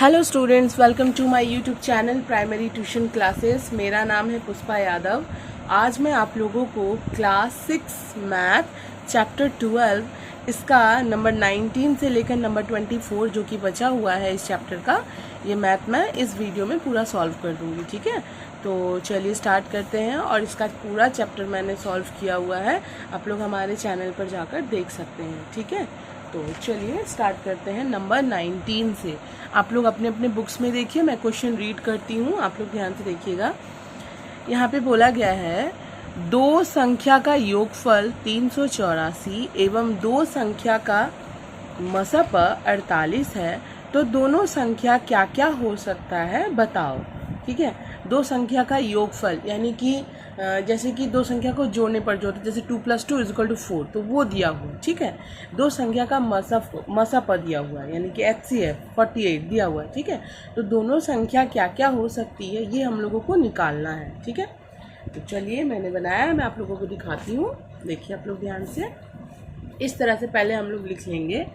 Hello students, welcome to my YouTube channel primary tuition classes. मेरा नाम है पुष्पा यादव। आज मैं आप लोगों को क्लास 6 मैथ चैप्टर 12 इसका नंबर 19 से लेकर नंबर 24 जो कि बचा हुआ है इस चैप्टर का, ये मैथ मैं इस वीडियो में पूरा सॉल्व कर दूंगी। ठीक है, तो चलिए स्टार्ट करते हैं। और इसका पूरा चैप्टर मैंने सॉल्व किया हुआ है, आप लोग हमारे चैनल पर जाकर देख सकते हैं। ठीक है, तो चलिए स्टार्ट करते हैं नंबर 19 से। आप लोग अपने अपने बुक्स में देखिए, मैं क्वेश्चन रीड करती हूँ, आप लोग ध्यान से देखिएगा। यहाँ पे बोला गया है दो संख्या का योगफल 384 एवं दो संख्या का मसप 48 है, तो दोनों संख्या क्या क्या हो सकता है बताओ। ठीक है, दो संख्या का योगफल यानी कि जैसे कि दो संख्या को जोड़ने पर जो होता है, जैसे 2 + 2 = 4, तो वो दिया हुआ। ठीक है, दो संख्या का मसप दिया हुआ है यानी कि HCF 48 दिया हुआ है। ठीक है, तो दोनों संख्या क्या क्या हो सकती है ये हम लोगों को निकालना है। ठीक है, तो चलिए मैंने बनाया, मैं आप लोगों को दिखाती हूँ। देखिए आप लोग ध्यान से, इस तरह से पहले हम लोग लिख लेंगे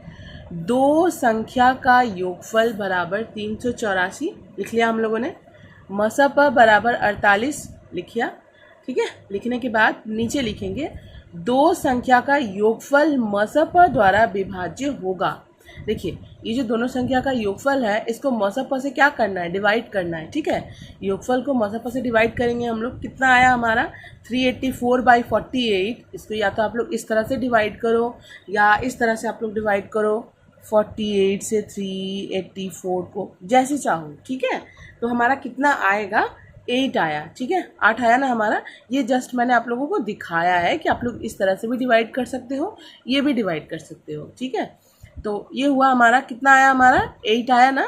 दो संख्या का योगफल बराबर 384 लिख लिया हम लोगों ने, मसप बराबर 48 लिखिया। ठीक है, लिखने के बाद नीचे लिखेंगे दो संख्या का योगफल मसप द्वारा विभाज्य होगा। देखिए ये जो दोनों संख्या का योगफल है, इसको मसप से क्या करना है, डिवाइड करना है। ठीक है, योगफल को मसप से डिवाइड करेंगे हम लोग, कितना आया हमारा 384/48। इसको या तो आप लोग इस तरह से डिवाइड करो या इस तरह से आप लोग डिवाइड करो, 48 से 384 को जैसे चाहो। ठीक है, तो हमारा कितना आएगा, 8 आया। ठीक है, 8 आया ना हमारा। ये जस्ट मैंने आप लोगों को दिखाया है कि आप लोग इस तरह से भी डिवाइड कर सकते हो, ये भी डिवाइड कर सकते हो। ठीक है, तो ये हुआ हमारा, कितना आया हमारा 8 आया ना।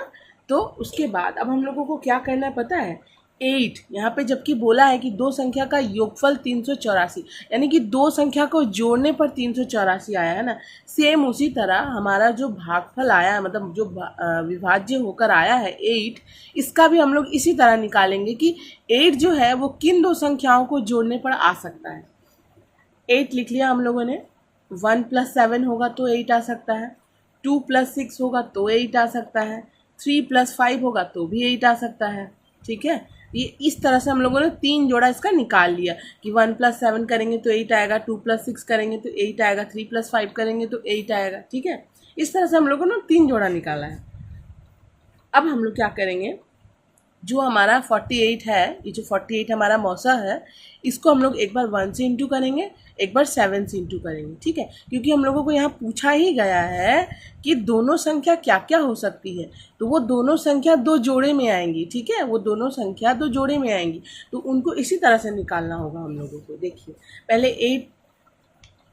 तो उसके बाद अब हम लोगों को क्या करना है पता है, 8 यहाँ पे जबकि बोला है कि दो संख्या का योगफल 384 यानी कि दो संख्या को जोड़ने पर 384 आया है ना, सेम उसी तरह हमारा जो भागफल आया है, मतलब जो विभाज्य होकर आया है 8, इसका भी हम लोग इसी तरह निकालेंगे कि 8 जो है वो किन दो संख्याओं को जोड़ने पर आ सकता है। 8 लिख लिया हम लोगों ने, 1 + 7 होगा तो 8 आ सकता है, 2 + 6 होगा तो 8 आ सकता है, 3 + 5 होगा तो भी 8 आ सकता है। ठीक है, ये इस तरह से हम लोगों ने तीन जोड़ा इसका निकाल लिया कि 1 + 7 करेंगे तो 8 आएगा, 2 + 6 करेंगे तो 8 आएगा, 3 + 5 करेंगे तो 8 आएगा। ठीक है, इस तरह से हम लोगों ने तीन जोड़ा निकाला है। अब हम लोग क्या करेंगे, जो हमारा 48 है, ये जो 48 हमारा मौसा है, इसको हम लोग एक बार 1 से इंटू करेंगे, एक बार 7 से इंटू करेंगे। ठीक है, क्योंकि हम लोगों को यहाँ पूछा ही गया है कि दोनों संख्या क्या क्या हो सकती है, तो वो दोनों संख्या दो जोड़े में आएंगी। ठीक है, वो दोनों संख्या दो जोड़े में आएंगी, तो उनको इसी तरह से निकालना होगा हम लोगों को। देखिए पहले 8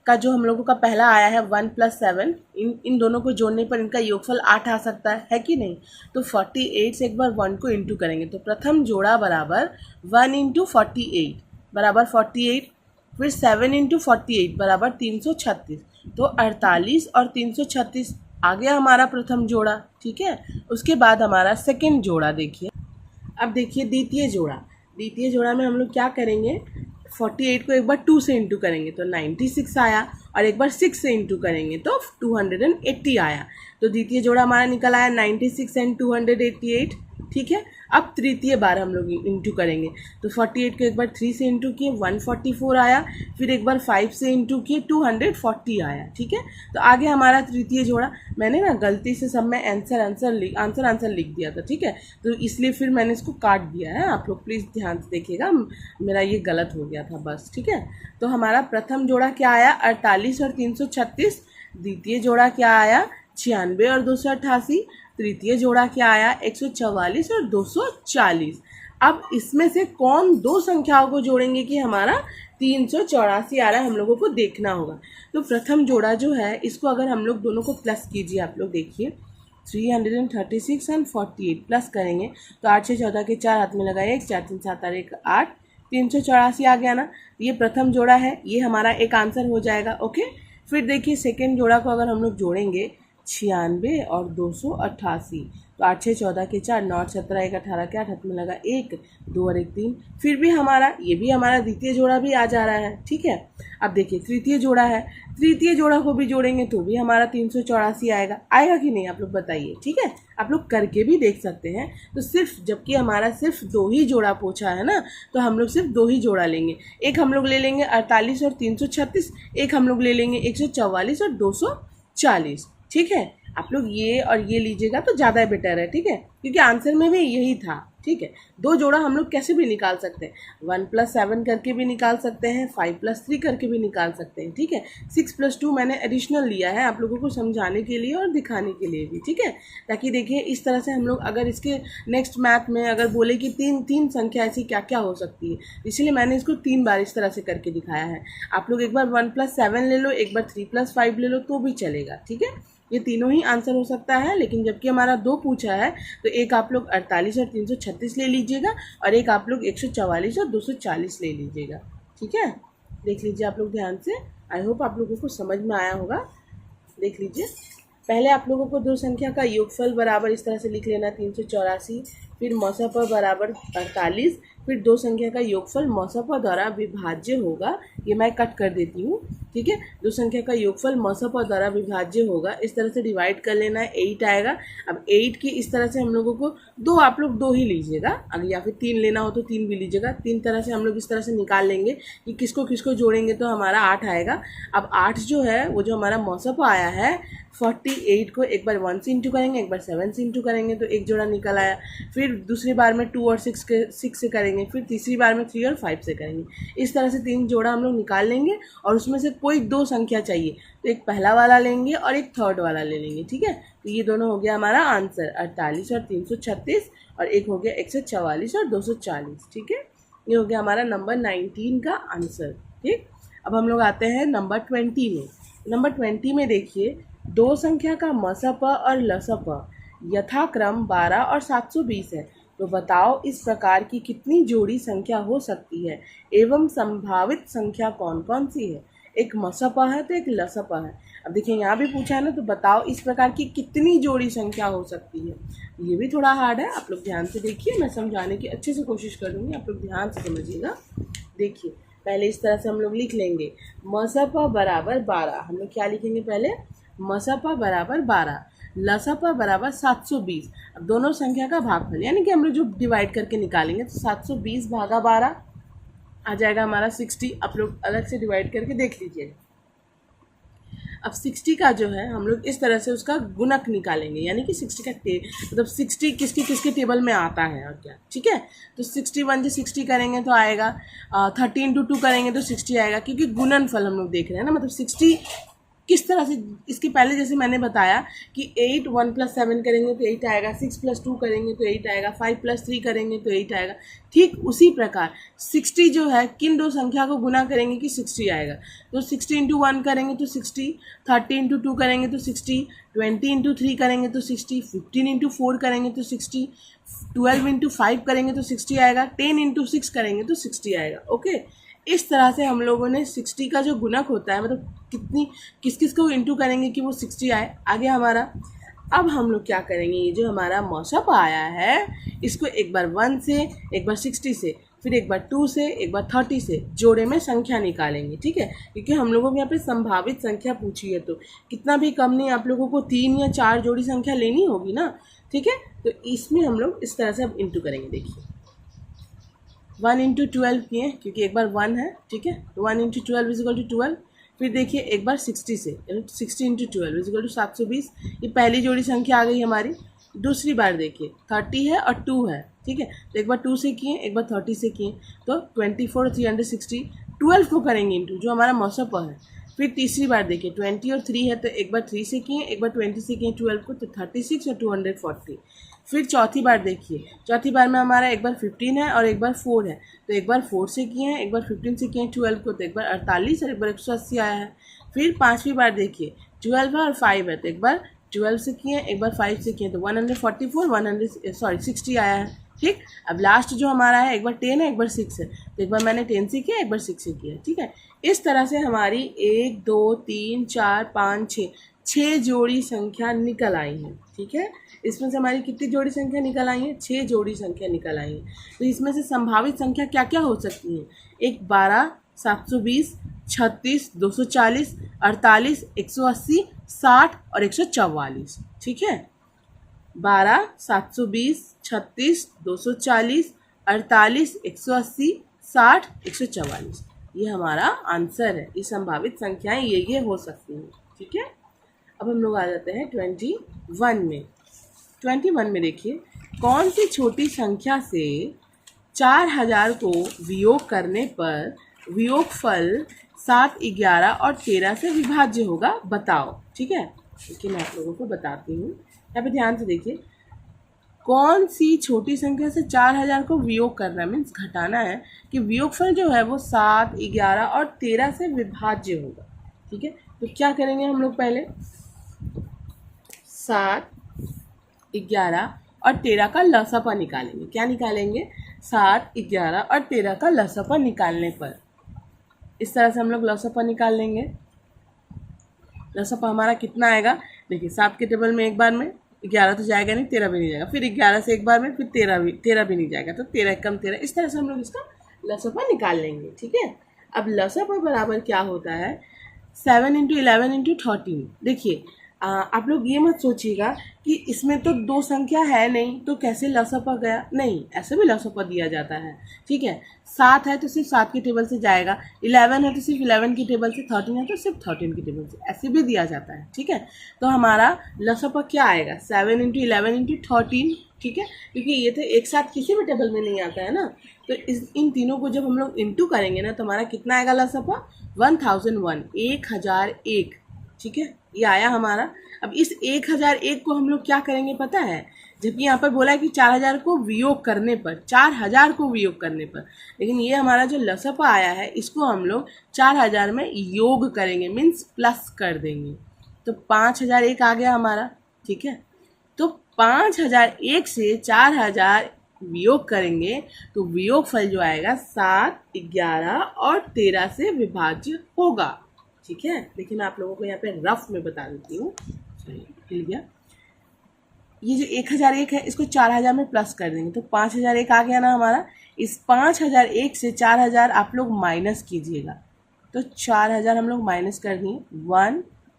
का जो हम लोगों का पहला आया है 1 + 7, इन दोनों को जोड़ने पर इनका योगफल 8 आ सकता है कि नहीं। तो 48 से एक बार 1 को इंटू करेंगे, तो प्रथम जोड़ा बराबर 1 × 48 बराबर 48, फिर 7 × 48 बराबर 336, तो 48 और 336 आ गया हमारा प्रथम जोड़ा। ठीक है, उसके बाद हमारा सेकेंड जोड़ा देखिए। अब देखिए द्वितीय जोड़ा में हम लोग क्या करेंगे, 48 को एक बार 2 से इंटू करेंगे तो 96 आया, और एक बार 6 से इंटू करेंगे तो 280 आया। तो द्वितीय जोड़ा हमारा निकल आया 96 और 288। ठीक है, अब तृतीय बार हम लोग इंटू करेंगे, तो 48 को एक बार 3 से इंटू किए 144 आया, फिर एक बार 5 से इंटू किए 240 आया। ठीक है, तो आगे हमारा तृतीय जोड़ा, मैंने ना गलती से सब में आंसर लिख दिया था। ठीक है, तो इसलिए फिर मैंने इसको काट दिया है, आप लोग प्लीज़ ध्यान से देखिएगा, मेरा ये गलत हो गया था बस। ठीक है, तो हमारा प्रथम जोड़ा क्या आया 48 और 336, द्वितीय जोड़ा क्या आया 96 और 288, तृतीय जोड़ा क्या आया 144 और 240। अब इसमें से कौन दो संख्याओं को जोड़ेंगे कि हमारा 384 आ रहा है, हम लोगों को देखना होगा। तो प्रथम जोड़ा जो है, इसको अगर हम लोग दोनों को प्लस कीजिए, आप लोग देखिए 336 और 48 प्लस करेंगे तो 8 से 14 के 4 हाथ में लगाए, 1 4 3 7 और 1 8, 384 आ गया ना। ये प्रथम जोड़ा है, ये हमारा एक आंसर हो जाएगा। ओके, फिर देखिए सेकेंड जोड़ा को अगर हम लोग जोड़ेंगे 96 और 288, तो 8 6 14 के 4, 9 17 1 18 के 8, हाथ में लगा 1 2 और 1 3। फिर भी हमारा ये भी हमारा द्वितीय जोड़ा भी आ जा रहा है, ठीक है। अब देखिए तृतीय जोड़ा है, तृतीय जोड़ा को भी जोड़ेंगे तो भी हमारा 384 आएगा। आएगा कि नहीं आप लोग बताइए, ठीक है। आप लोग करके भी देख सकते हैं। तो सिर्फ जबकि हमारा सिर्फ 2 ही जोड़ा पूछा है ना, तो हम लोग सिर्फ 2 ही जोड़ा लेंगे। एक हम लोग ले लेंगे 48 और 336, एक हम लोग ले लेंगे 144 और 240, ठीक है। आप लोग ये और ये लीजिएगा तो ज़्यादा बेटर है, ठीक है, क्योंकि आंसर में भी यही था, ठीक है। 2 जोड़ा हम लोग कैसे भी निकाल सकते हैं, 1 + 7 करके भी निकाल सकते हैं, 5 + 3 करके भी निकाल सकते हैं, ठीक है। 6 + 2 मैंने एडिशनल लिया है आप लोगों को समझाने के लिए और दिखाने के लिए भी, ठीक है। ताकि देखिए इस तरह से हम लोग अगर इसके नेक्स्ट मैथ में अगर बोले कि तीन संख्या ऐसी क्या क्या हो सकती है, इसलिए मैंने इसको 3 बार इस तरह से करके दिखाया है। आप लोग एक बार 1 + 7 ले लो, एक बार 3 + 5 ले लो तो भी चलेगा, ठीक है। ये तीनों ही आंसर हो सकता है, लेकिन जबकि हमारा 2 पूछा है तो एक आप लोग 48 और 336 ले लीजिएगा और एक आप लोग 144 और 240 ले लीजिएगा, ठीक है। देख लीजिए आप लोग ध्यान से, आई होप आप लोगों को समझ में आया होगा। देख लीजिए, पहले आप लोगों को 2 संख्या का योगफल बराबर इस तरह से लिख लेना 384, फिर मौसा बराबर 48, फिर 2 संख्या का योगफल मौसा द्वारा विभाज्य होगा। ये मैं कट कर देती हूँ, ठीक है। 2 संख्या का योगफल मौसा द्वारा विभाज्य होगा, इस तरह से डिवाइड कर लेना है, 8 आएगा। अब 8 की इस तरह से हम लोगों को 2 आप लोग 2 ही लीजिएगा, अगर या फिर 3 लेना हो तो 3 भी लीजिएगा। 3 तरह से हम लोग इस तरह से निकाल लेंगे कि किसको किसको जोड़ेंगे तो हमारा 8 आएगा। अब 8 जो है वो जो हमारा मौसा आया है 48 को एक बार 1 से इंटू करेंगे, एक बार 7 से इंटू करेंगे तो एक जोड़ा निकल आया। फिर दूसरी बार में 2 और 6 से करेंगे, फिर तीसरी बार में 3 और 5 से करेंगे। इस तरह से 3 जोड़ा हम लोग निकाल लेंगे और उसमें से कोई 2 संख्या चाहिए तो एक पहला वाला लेंगे और एक थर्ड वाला ले लेंगे, ठीक है। तो ये दोनों हो गया हमारा आंसर 48 और 336 और एक हो गया 144 और 240, ठीक है। ये हो गया हमारा नंबर 19 का आंसर, ठीक। अब हम लोग आते हैं नंबर 20 में। नंबर 20 में देखिए 2 संख्या का मसप और लसप यथाक्रम 12 और 720 है, तो बताओ इस प्रकार की कितनी जोड़ी संख्या हो सकती है एवं संभावित संख्या कौन कौन सी है। एक मसप है तो एक लसप है। अब देखिए यहाँ भी पूछा है ना, तो बताओ इस प्रकार की कितनी जोड़ी संख्या हो सकती है। ये भी थोड़ा हार्ड है, आप लोग ध्यान से देखिए, मैं समझाने की अच्छे से कोशिश करूँगी, आप लोग ध्यान से समझिएगा। देखिए पहले इस तरह से हम लोग लिख लेंगे मसप बराबर 12, हम लोग क्या लिखेंगे पहले, मसपा बराबर 12, लसपा बराबर 720। अब दोनों संख्या का भागफल यानी कि हम लोग जो डिवाइड करके निकालेंगे तो 720 भागा 12 आ जाएगा हमारा 60। आप लोग अलग से डिवाइड करके देख लीजिएगा। अब 60 का जो है हम लोग इस तरह से उसका गुणक निकालेंगे, यानी कि 60 का मतलब 60 किसके किसके टेबल में आता है और क्या, ठीक है। तो 61 से 60 करेंगे तो आएगा 13 × 2 करेंगे तो 60 आएगा, क्योंकि गुणनफल हम लोग देख रहे हैं ना, मतलब 60 किस तरह से। इसके पहले जैसे मैंने बताया कि 8 1 + 7 करेंगे तो 8 आएगा, 6 + 2 करेंगे तो 8 आएगा, 5 + 3 करेंगे तो 8 आएगा। ठीक उसी प्रकार 60 जो है किन 2 संख्या को गुना करेंगे कि 60 आएगा। तो 60 × 1 करेंगे तो 60, 30 × 2 करेंगे तो 60, 20 × 3 करेंगे तो 60, 15 × 4 करेंगे तो 60, 12 × 5 करेंगे तो 60 आएगा, 10 × 6 करेंगे तो 60 आएगा। ओके, इस तरह से हम लोगों ने 60 का जो गुणक होता है, मतलब कितनी किस किस को इंटू करेंगे कि वो 60 आए, आगे हमारा। अब हम लोग क्या करेंगे, ये जो हमारा मौसम आया है इसको एक बार 1 से, एक बार 60 से, फिर एक बार 2 से, एक बार 30 से जोड़े में संख्या निकालेंगे, ठीक है। क्योंकि हम लोगों को यहाँ पे संभावित संख्या पूछी है, तो कितना भी कम नहीं, आप लोगों को 3 या 4 जोड़ी संख्या लेनी होगी ना, ठीक है। तो इसमें हम लोग इस तरह से अब इंटू करेंगे। देखिए 1 × 12 किए, क्योंकि एक बार 1 है, ठीक है। तो 1 × 12 = 12। फिर देखिए एक बार 60 से, 60 × 12 = 720। ये पहली जोड़ी संख्या आ गई हमारी। दूसरी बार देखिए 30 है और 2 है, ठीक है। तो एक बार 2 से किए, एक बार 30 से किए, तो 24 और 360, 12 को करेंगे इंटू जो हमारा मौसम है। फिर तीसरी बार देखिए 20 और 3 है, तो एक बार 3 से किए, एक बार 20 से किए 12 को, तो 36 और 240। फिर चौथी बार देखिए, चौथी बार में हमारा एक बार 15 है और एक बार 4 है, तो एक बार 4 से किए हैं, एक बार 15 से किए हैं 12 को, तो एक बार 48 और एक बार 180 आया है। फिर पाँचवीं बार देखिए 12 है और 5 है, तो एक बार 12 से किए, एक बार 5 से किए, तो 144 60 आया है, ठीक। अब लास्ट जो हमारा है एक बार 10 है, एक बार 6 है, तो एक बार मैंने 10 से किया, एक बार 6 से किया, ठीक है। इस तरह से हमारी 1 2 3 4 5 6 6 जोड़ी संख्या निकल आई हैं, ठीक है। इसमें से हमारी कितनी जोड़ी संख्या निकल आई है? 6 जोड़ी संख्या निकल आई है। तो इसमें से संभावित संख्या क्या क्या हो सकती है? एक 12, 720, 36, 240, 48, 180, 60 और 144, ठीक है। 12, 720, 36, 240, 48, 180, 60, 144, ये हमारा आंसर है। ये संभावित संख्याएं ये हो सकती हैं, ठीक है। अब हम लोग आ जाते हैं 21 में। 21 में देखिए, कौन सी छोटी संख्या से 4000 को वियोग करने पर वियोगफल 7, 11 और 13 से विभाज्य होगा, बताओ, ठीक है। लेकिन मैं आप लोगों को बताती हूँ, यहाँ पे ध्यान से देखिए, कौन सी छोटी संख्या से 4000 को वियोग करना है, मीन्स घटाना है कि वियोगफल जो है वो 7, 11 और 13 से विभाज्य होगा, ठीक है। तो क्या करेंगे हम लोग? पहले 7, 11 और 13 का लसापा निकालेंगे। क्या निकालेंगे? 7, 11 और 13 का लसापा निकालने पर इस तरह से हम लोग लसापा निकाल लेंगे। लसापा हमारा कितना आएगा? देखिए, 7 के टेबल में एक बार में 11 तो जाएगा नहीं, 13 भी नहीं जाएगा, फिर 11 से एक बार में फिर 13 भी नहीं जाएगा, तो 13 कम 13, इस तरह से हम लोग इसका लसापा निकाल लेंगे, ठीक है। अब लसापा बराबर क्या होता है? 7 × 11 × 13। देखिए, आप लोग ये मत सोचिएगा कि इसमें तो 2 संख्या है नहीं तो कैसे लसापा गया, नहीं, ऐसे भी लसापा दिया जाता है, ठीक है। 7 है तो सिर्फ 7 के टेबल से जाएगा, 11 है तो सिर्फ 11 की टेबल से, 13 है तो सिर्फ 13 की टेबल से, ऐसे भी दिया जाता है, ठीक है। तो हमारा लसापा क्या आएगा? 7 × 11 × 13, ठीक है, क्योंकि ये तो एक साथ किसी भी टेबल में नहीं आता है ना। तो इन तीनों को जब हम लोग इंटू करेंगे ना तो हमारा कितना आएगा लसापा? 1001, 1001, ठीक है, ये आया हमारा। अब इस 1001 को हम लोग क्या करेंगे पता है? जबकि यहाँ पर बोला है कि 4000 को वियोग करने पर, 4000 को वियोग करने पर, लेकिन ये हमारा जो लसापा आया है इसको हम लोग 4000 में योग करेंगे, मीन्स प्लस कर देंगे। तो 5001 आ गया हमारा, ठीक है। तो 5001 से 4000 वियोग करेंगे तो वियोगफल जो आएगा 7, 11 और 13 से विभाज्य होगा, ठीक है। लेकिन आप लोगों को यहाँ पे रफ में बता देती हूँ, हिल गया। ये जो 1001 है इसको 4000 में प्लस कर देंगे तो 5001 आ गया ना हमारा। इस 5001 से 4000 आप लोग माइनस कीजिएगा, तो 4000 हम लोग माइनस कर दिए,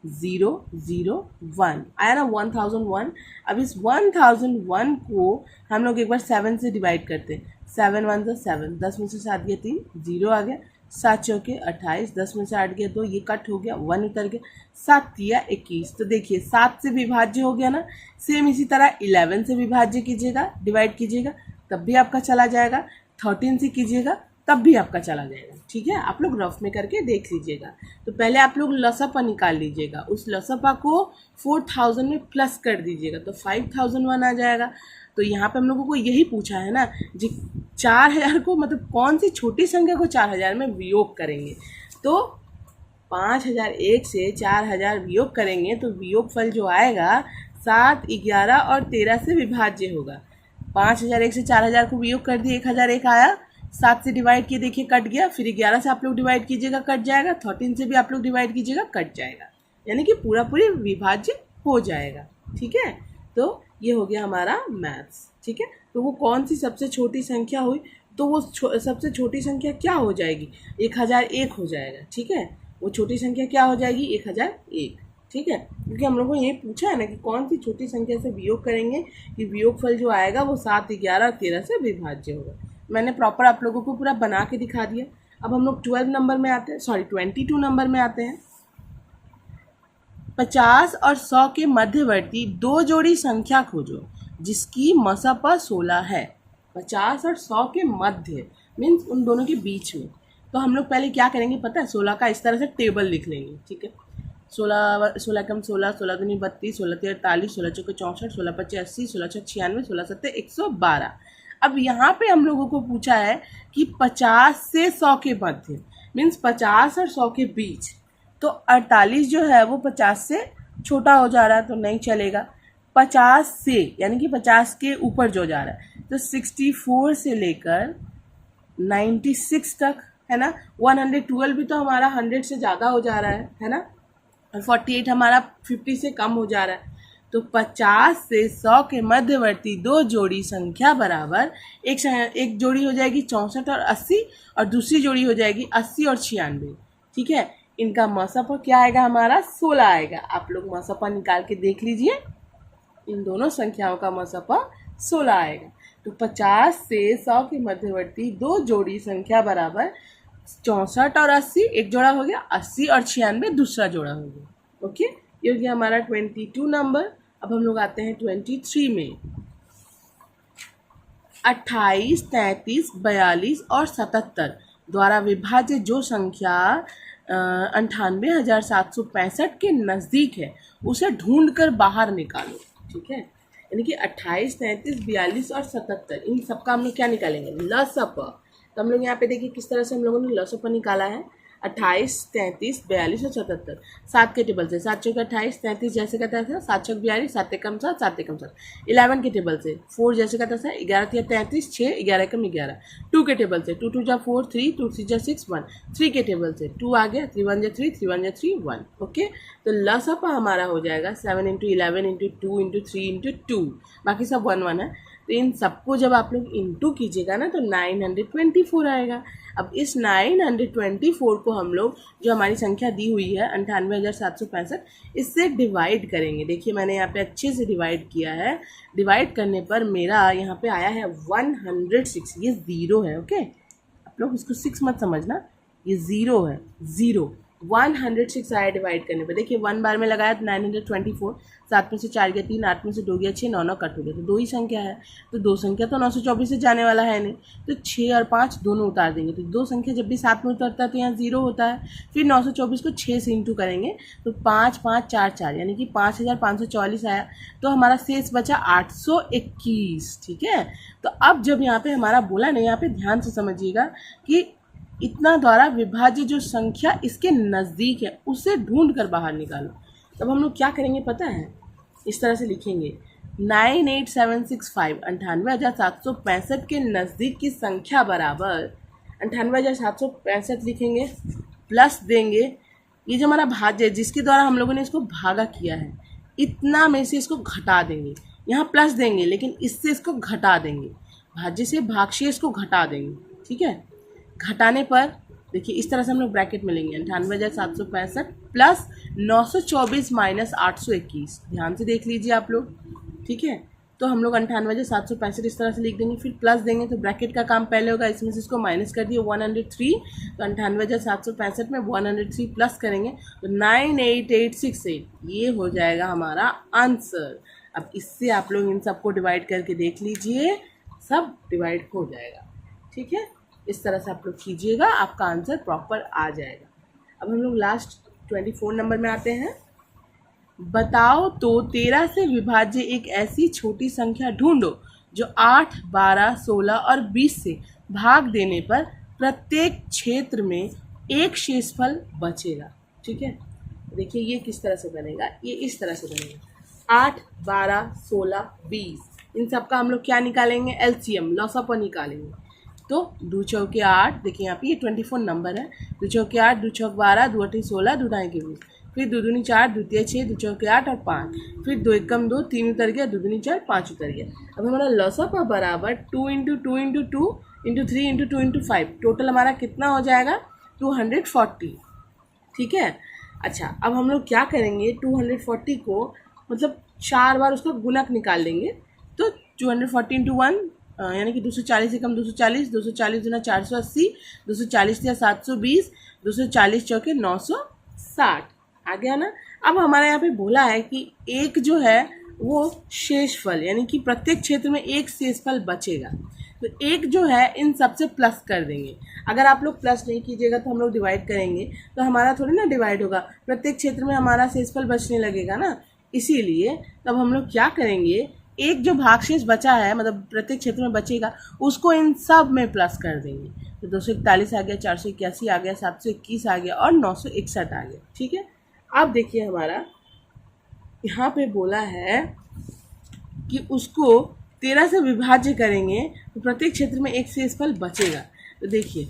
1001 आया ना, 1001। अब इस 1001 को हम लोग एक बार 7 से डिवाइड करते हैं। 7 1 = 7, 10 में से 7 गया 3, 0 आ गया। 7 चौके 28, 10 में से 8 गया 2, ये कट हो गया, 1 उतर गया, 7 तिया 21। तो देखिए 7 से विभाज्य हो गया ना। सेम इसी तरह 11 से विभाज्य कीजिएगा, डिवाइड कीजिएगा, तब भी आपका चला जाएगा। 13 से कीजिएगा तब भी आपका चला जाएगा, ठीक है। आप लोग रफ में करके देख लीजिएगा। तो पहले आप लोग लसापा निकाल लीजिएगा, उस लसापा को 4000 में प्लस कर दीजिएगा तो 5001 आ जाएगा। तो यहाँ पे हम लोगों को यही पूछा है ना जी, 4000 को मतलब कौन सी छोटी संख्या को 4000 में वियोग करेंगे। तो 5001 से 4000 वियोग करेंगे तो वियोगफल जो आएगा 7, 11 और 13 से विभाज्य होगा। 5001 से 4000 को वियोग कर दिए, 1001 आया। 7 से डिवाइड किए, देखिए कट गया। फिर 11 से आप लोग डिवाइड कीजिएगा, कट जाएगा। 13 से भी आप लोग डिवाइड कीजिएगा, कट जाएगा, यानी कि पूरा पूरी विभाज्य हो जाएगा, ठीक है। तो ये हो गया हमारा मैथ्स, ठीक है। तो वो कौन सी सबसे छोटी संख्या हुई, तो वो सबसे छोटी संख्या क्या हो जाएगी? 1001 हो जाएगा, ठीक है। वो छोटी संख्या क्या हो जाएगी? 1001, ठीक है। क्योंकि हम लोगों को ये पूछा है ना कि कौन सी छोटी संख्या से वियोग करेंगे कि वियोगफल जो आएगा वो 7, 11 और 13 से विभाज्य होगा। मैंने प्रॉपर आप लोगों को पूरा बना के दिखा दिया। अब हम लोग 22 नंबर में आते हैं, 22 नंबर में आते हैं। 50 और 100 के मध्यवर्ती 2 जोड़ी संख्या खोजो जिसकी मसापा 16 है। 50 और 100 के मध्य मीन्स उन दोनों के बीच में। तो हम लोग पहले क्या करेंगे पता है? 16 का इस तरह से टेबल लिख लेंगे, ठीक है। 16 कम 16, 16 दूनी 32, 16 तिया 48, 16 चौके 64, 16 पच्चे 80, 16 छः 96, 16 सत्ते 112। अब यहाँ पे हम लोगों को पूछा है कि 50 से 100 के मध्य मीन्स 50 और 100 के बीच। तो 48 जो है वो 50 से छोटा हो जा रहा है तो नहीं चलेगा। 50 से यानी कि 50 के ऊपर जो जा रहा है तो 64 से लेकर 96 तक, है ना। 112 भी तो हमारा 100 से ज़्यादा हो जा रहा है ना। और 48 हमारा 50 से कम हो जा रहा है, तो 50 से 100 के मध्यवर्ती दो जोड़ी संख्या बराबर एक जोड़ी हो जाएगी 64 और 80 और दूसरी जोड़ी हो जाएगी 80 और 96। ठीक है, इनका मसफा क्या आएगा हमारा 16 आएगा। आप लोग मसफा निकाल के देख लीजिए, इन दोनों संख्याओं का मसफा 16 आएगा। तो 50 से 100 के मध्यवर्ती दो जोड़ी संख्या बराबर 64 और 80 एक जोड़ा हो गया, 80 और 96 दूसरा जोड़ा हो गया। ओके, ये हो गया हमारा 22 नंबर। अब हम लोग आते हैं 23 में। 28, 33, 42 और 77 द्वारा विभाज्य जो संख्या 98,765 के नज़दीक है उसे ढूंढकर बाहर निकालो। ठीक है, यानी कि 28, 33, 42 और 77 इन सबका हम लोग क्या निकालेंगे, लसप। तो हम लोग यहाँ पे देखिए किस तरह से हम लोगों ने लसप निकाला है। 28, 33, 42 और 77 7 के टेबल से, 7 चौक 28, 33 जैसे कहता था, 7 चौक 42, 7 एकम 7, 7 एकम 7। 11 के टेबल से 4 जैसे कहता था, 11 तिया 33, 6, 11 एकम 11। 2 के टेबल से 2 2 जा 4, 3, 2 3 जा 6, 1। 3 के टेबल से 2 आ गया, 3 1 जा 3, 3 1 जा 3, 1। ओके, तो लसपा हमारा हो जाएगा 7 × 11 × 2 × 3 × 2, बाकी सब 1 1 है। तो इन सबको जब आप लोग इंटू कीजिएगा ना तो 924 आएगा। अब इस 924 को हम लोग जो हमारी संख्या दी हुई है 98,765 इससे डिवाइड करेंगे। देखिए मैंने यहाँ पे अच्छे से डिवाइड किया है। डिवाइड करने पर मेरा यहाँ पे आया है 106। ये ज़ीरो है। ओके, आप लोग इसको 6 मत समझना, ये ज़ीरो है, ज़ीरो। 106 आया डिवाइड करने पर। देखिए 1 बार में लगाया तो 924, 7 में से 4 गया 3, 8 में से 2 गया 6, 9 9 कट हो गया, तो 2 ही संख्या है। तो 2 संख्या तो 924 से जाने वाला है नहीं, तो 6 और 5 दोनों उतार देंगे। तो 2 संख्या जब भी 7 में उतरता है तो यहाँ 0 होता है। फिर 924 को 6 से इंटू करेंगे तो 5 5 4 4 यानी कि 5544 आया। तो हमारा शेष बचा 821। ठीक है, तो अब जब यहाँ पे हमारा बोला नहीं, यहाँ पे ध्यान से समझिएगा कि इतना द्वारा विभाज्य जो संख्या इसके नज़दीक है उसे ढूंढ कर बाहर निकालो। तब हम लोग क्या करेंगे पता है, इस तरह से लिखेंगे 98765 98,765 के नज़दीक की संख्या बराबर 98,765 लिखेंगे, प्लस देंगे ये जो हमारा भाज्य है जिसके द्वारा हम लोगों ने इसको भागा किया है, इतना में से इसको घटा देंगे। यहाँ प्लस देंगे लेकिन इससे इसको घटा देंगे, भाज्य से भागशेष को घटा देंगे। ठीक है, घटाने पर देखिए इस तरह से हम लोग ब्रैकेट में लेंगे 98,765 प्लस 924 माइनस 821। ध्यान से देख लीजिए आप लोग। ठीक है, तो हम लोग 98,765 इस तरह से लिख देंगे, फिर प्लस देंगे तो ब्रैकेट का काम पहले होगा, इसमें से इसको माइनस कर दिए 103। तो 98,765 में 103 प्लस करेंगे तो 98868 ये हो जाएगा हमारा आंसर। अब इससे आप लोग इन सबको डिवाइड करके देख लीजिए, सब डिवाइड हो जाएगा। ठीक है, इस तरह से आप लोग कीजिएगा, आपका आंसर प्रॉपर आ जाएगा। अब हम लोग लास्ट 24 नंबर में आते हैं। बताओ तो 13 से विभाज्य एक ऐसी छोटी संख्या ढूंढो जो 8, 12, 16 और 20 से भाग देने पर प्रत्येक क्षेत्र में एक शेषफल बचेगा। ठीक है, देखिए ये किस तरह से बनेगा, ये इस तरह से बनेगा 8, 12, 16, 20 इन सब का हम लोग क्या निकालेंगे, एलसीएम लॉसअप निकालेंगे। तो 2 चौके 8, देखिए यहाँ पे ये 24 नंबर है। 2 चौके 8, 2 चौक 12, 2 8 16, 2 ढाई 20, फिर 2 दूनी 4, 2 तिया 6, 2 चौके 8 और 5, फिर 2 एकम 2, 3 उतर गया, 2 दूनी 4, 5 उतर गया। अब हमारा लॉसअप बराबर 2 × 2 × 2 × 3 × 2 × 5, टोटल हमारा कितना हो जाएगा 240। ठीक है, अच्छा अब हम लोग क्या करेंगे, 240 को मतलब 4 बार उसका गुणक निकाल लेंगे। तो 240 × 1 यानी कि 240 से कम 240, 240 गुना 480, 240 या 720, 240 चौके 960 आ गया ना। अब हमारे यहाँ पे बोला है कि एक जो है वो शेषफल यानी कि प्रत्येक क्षेत्र में एक शेषफल बचेगा। तो एक जो है इन सबसे प्लस कर देंगे। अगर आप लोग प्लस नहीं कीजिएगा तो हम लोग डिवाइड करेंगे तो हमारा थोड़ी ना डिवाइड होगा, प्रत्येक क्षेत्र में हमारा शेषफल बचने लगेगा ना। इसीलिए तब हम लोग क्या करेंगे, एक जो भागशेष बचा है मतलब प्रत्येक क्षेत्र में बचेगा उसको इन सब में प्लस कर देंगे। तो 241 आ गया, 481 आ गया, 721 आ गया और 961 आ गया। ठीक है, अब देखिए हमारा यहाँ पे बोला है कि उसको 13 से विभाज्य करेंगे तो प्रत्येक क्षेत्र में एक शेषफल बचेगा। तो देखिए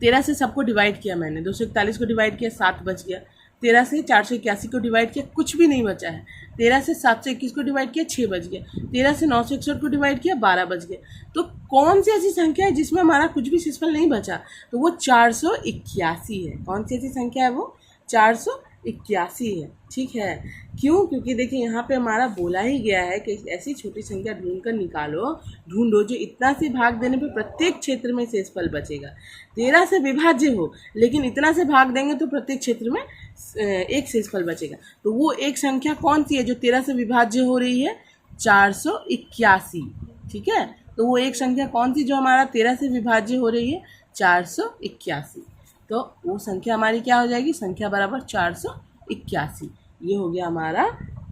13 से सबको डिवाइड किया मैंने, 241 को डिवाइड किया 7 बच गया। 13 से 481 को डिवाइड किया, कुछ भी नहीं बचा है। 13 से 721 को डिवाइड किया, 6 बच गया। 13 से 961 को डिवाइड किया, 12 बच गया। तो कौन सी ऐसी संख्या है जिसमें हमारा कुछ भी शेषफल नहीं बचा? तो वो 481 है। कौन सी ऐसी संख्या है? वो 481 है। ठीक है, क्यों? क्योंकि देखिए यहाँ पे हमारा बोला ही गया है कि ऐसी छोटी संख्या ढूंढकर ढूंढो जो इतना से भाग देने पे प्रत्येक क्षेत्र में शेषफल बचेगा। 13 से विभाज्य हो लेकिन इतना से भाग देंगे तो प्रत्येक क्षेत्र में एक शेषफल बचेगा। तो वो एक संख्या कौन सी है जो 13 से विभाज्य हो रही है? 481। ठीक है, तो वो एक संख्या कौन सी जो हमारा 13 से विभाज्य हो रही है? 481। तो वो संख्या हमारी क्या हो जाएगी? संख्या बराबर 481। ये हो गया हमारा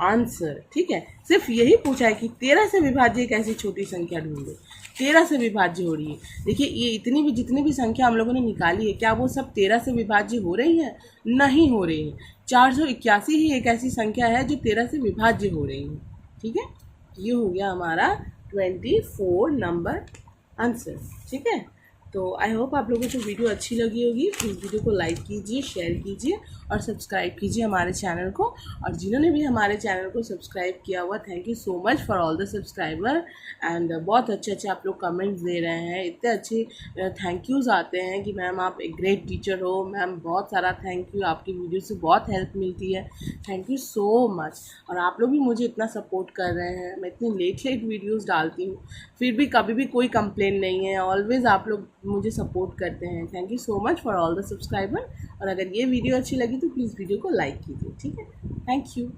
आंसर। ठीक है, सिर्फ यही पूछा है कि 13 से विभाज्य एक ऐसी छोटी संख्या ढूंढो। 13 से विभाज्य हो रही है। देखिए ये जितनी भी संख्या हम लोगों ने निकाली है, क्या वो सब 13 से विभाज्य हो रही है? नहीं हो रही है। 481 ही एक ऐसी संख्या है जो 13 से विभाज्य हो रही है। ठीक है, ये हो गया हमारा 24 नंबर आंसर। ठीक है, तो आई होप आप लोगों को वीडियो अच्छी लगी होगी। प्लीज़ वीडियो को लाइक कीजिए, शेयर कीजिए और सब्सक्राइब कीजिए हमारे चैनल को। और जिन्होंने भी हमारे चैनल को सब्सक्राइब किया हुआ, thank you so much for all the subscriber. And बहुत अच्छे आप लोग कमेंट्स दे रहे हैं, इतने अच्छे थैंक यूज़ आते हैं कि मैम आप एक ग्रेट टीचर हो। मैम बहुत सारा थैंक यू, आपकी वीडियो से बहुत हेल्प मिलती है। Thank you so much. और आप लोग भी मुझे इतना सपोर्ट कर रहे हैं। मैं इतनी लेट वीडियोज़ डालती हूँ, फिर भी कभी भी कोई कंप्लेन नहीं है। ऑलवेज़ आप लोग मुझे सपोर्ट करते हैं। Thank you so much for all the subscriber. और अगर ये वीडियो अच्छी लगी तो प्लीज़ वीडियो को लाइक कीजिए। ठीक है, थैंक यू।